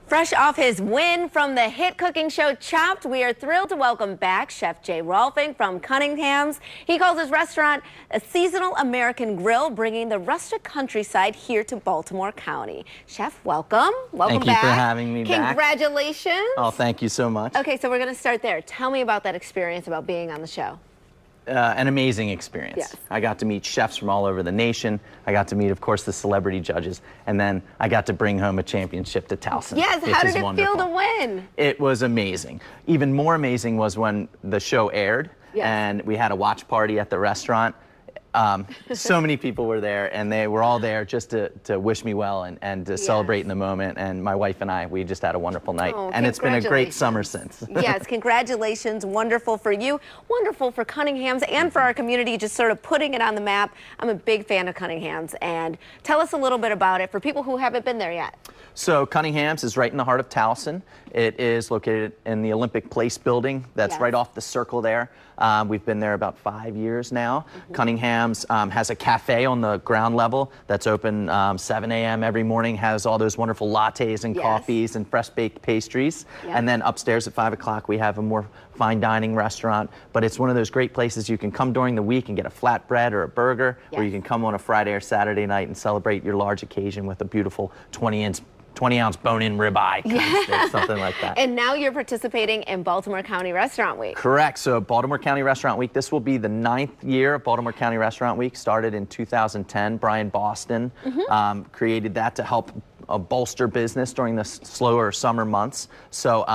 Fresh off his win from the hit cooking show Chopped, we are thrilled to welcome back Chef Jay Rolfing from Cunningham's. He calls his restaurant a seasonal American grill, bringing the rustic countryside here to Baltimore County. Chef, welcome. Welcome back. Thank you for having me back. Congratulations. Oh, thank you so much. Okay, so we're going to start there. Tell me about that experience about being on the show. An amazing experience. Yes. I got to meet chefs from all over the nation. I got to meet, of course, the celebrity judges. And then I got to bring home a championship to Towson. Yes, how did it feel to win? It was amazing. Even more amazing was when the show aired. Yes. And we had a watch party at the restaurant. So many people were there, and they were all there just to wish me well and to celebrate in the moment. And my wife and I, we just had a wonderful night. Oh, and it's been a great summer since. Yes, congratulations. Wonderful for you, wonderful for Cunningham's and for our community, just sort of putting it on the map. I'm a big fan of Cunningham's, and tell us a little bit about it for people who haven't been there yet. So Cunningham's is right in the heart of Towson. It is located in the Olympic Place building. That's right off the circle there. We've been there about 5 years now. Cunningham's has a cafe on the ground level that's open 7 a.m. every morning, has all those wonderful lattes and coffees and fresh baked pastries. And then upstairs at 5 o'clock we have a more fine dining restaurant. But it's one of those great places you can come during the week and get a flatbread or a burger, or you can come on a Friday or Saturday night and celebrate your large occasion with a beautiful 20-ounce bone-in ribeye, something like that. And now you're participating in Baltimore County Restaurant Week. Correct. So Baltimore County Restaurant Week, this will be the 9th year of Baltimore County Restaurant Week. Started in 2010. Brian Boston created that to help bolster business during the slower summer months. So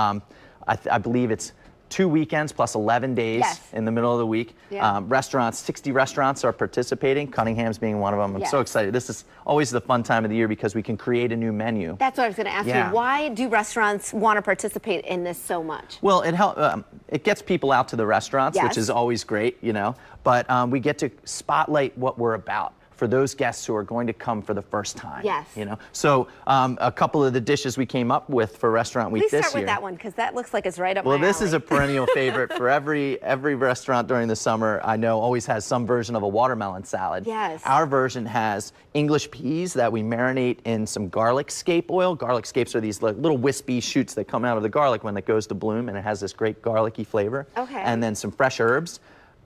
I believe it's 2 weekends plus 11 days in the middle of the week. Restaurants, 60 restaurants are participating, Cunningham's being one of them. I'm so excited. This is always the fun time of the year because we can create a new menu. That's what I was going to ask you. Why do restaurants want to participate in this so much? Well, it gets people out to the restaurants, which is always great, you know, but we get to spotlight what we're about for those guests who are going to come for the first time. You know, so a couple of the dishes we came up with for Restaurant Week this year. Please start with that one, because that looks like it's right up my alley. Well, this is a perennial favorite for every restaurant during the summer. I know always has some version of a watermelon salad. Our version has English peas that we marinate in some garlic scape oil. Garlic scapes are these little wispy shoots that come out of the garlic when it goes to bloom, and it has this great garlicky flavor. And then some fresh herbs,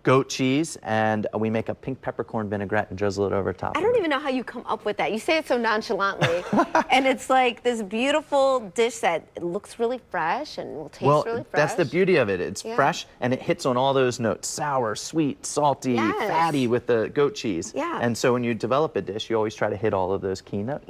goat cheese, and we make a pink peppercorn vinaigrette and drizzle it over top. I don't even know how you come up with that. You say it so nonchalantly, and it's like this beautiful dish that looks really fresh and will taste really fresh. That's the beauty of it. It's fresh, and it hits on all those notes: sour, sweet, salty, fatty with the goat cheese. And so when you develop a dish, you always try to hit all of those key notes.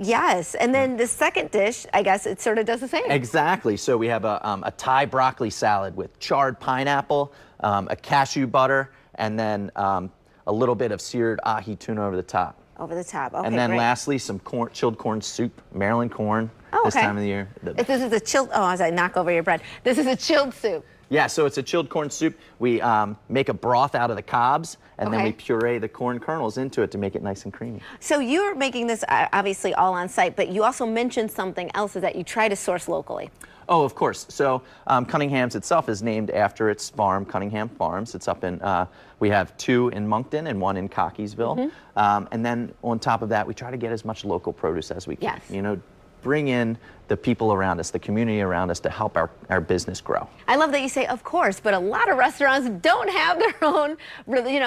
And then the second dish, I guess it sort of does the same. Exactly. So we have a Thai broccoli salad with charred pineapple, a cashew butter, and then a little bit of seared ahi tuna over the top. Over the top, okay, and then lastly, some chilled corn soup, Maryland corn, this time of the year. If this is a chilled, as I knock over your bread, this is a chilled soup. Yeah, so it's a chilled corn soup. We make a broth out of the cobs, and then we puree the corn kernels into it to make it nice and creamy. So you're making this obviously all on site, but you also mentioned something else, is that you try to source locally. Oh, of course. So Cunningham's itself is named after its farm, Cunningham Farms. It's up in, we have 2 in Moncton and 1 in Cockeysville. And then on top of that, we try to get as much local produce as we can. You know, bring in the people around us, the community around us, to help our business grow. I love that you say of course, but a lot of restaurants don't have their own,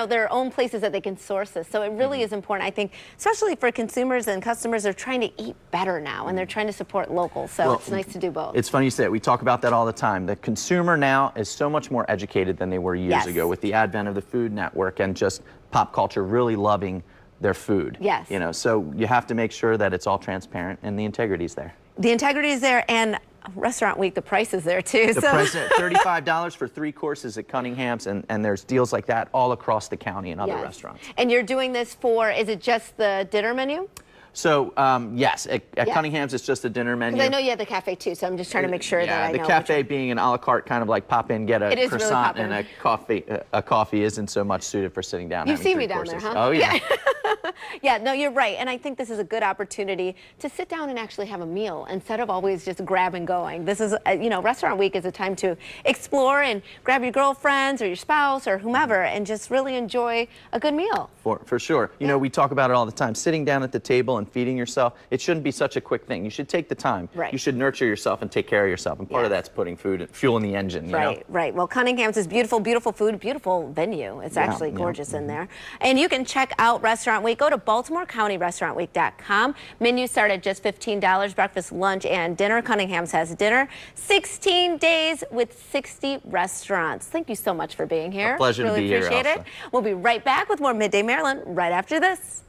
their own places that they can source this. So it really is important, I think, especially for consumers and customers. They're trying to eat better now, and they're trying to support local. So it's nice to do both. It's funny you say it. We talk about that all the time. The consumer now is so much more educated than they were years ago, with the advent of the Food Network and just pop culture really loving their food. You know, so you have to make sure that it's all transparent and the integrity's there. The integrity is there, and Restaurant Week, the price is there too. The price is $35 for 3 courses at Cunningham's, and there's deals like that all across the county and other restaurants. And you're doing this for, is it just the dinner menu? So, yes, at Cunningham's, it's just a dinner menu. Because I know you have the cafe too, so I'm just trying to make sure that I know. The cafe being an a la carte, kind of like pop in, get a croissant and a coffee. A coffee isn't so much suited for sitting down. You see me down there, huh? Oh, yeah. Yeah, no, you're right. And I think this is a good opportunity to sit down and actually have a meal instead of always just grabbing going. This is, Restaurant Week is a time to explore and grab your girlfriends or your spouse or whomever and just really enjoy a good meal. For sure. You know, we talk about it all the time, sitting down at the table and feeding yourself, it shouldn't be such a quick thing. You should take the time. Right. You should nurture yourself and take care of yourself. And part of that's putting food, fuel in the engine, you know? Right. Well, Cunningham's is beautiful, beautiful food, beautiful venue. It's actually gorgeous in there. And you can check out Restaurant Week. Go to BaltimoreCountyRestaurantWeek.com. Menus start at just $15, breakfast, lunch, and dinner. Cunningham's has dinner. 16 days with 60 restaurants. Thank you so much for being here. A pleasure to be here, Really appreciate it. We'll be right back with more Midday Maryland right after this.